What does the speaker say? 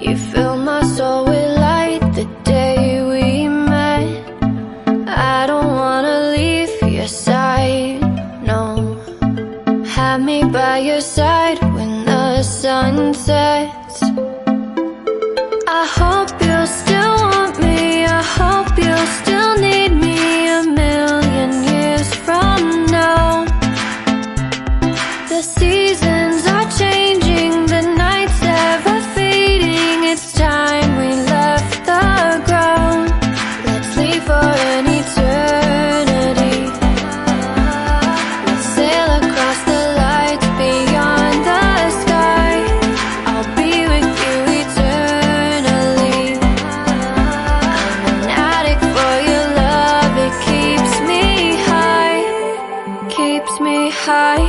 You fill my soul with light the day we met. I don't wanna leave your side, no. Have me by your side when the sun sets. I hope you'll still want me, I hope you'll still need me a million years from now. The seasons are changing, the nights ever fading. It's time we left the ground. Let's leave for an eternity. Let's sail across the lights beyond the sky. I'll be with you eternally. I'm an addict for your love, it keeps me high, keeps me high.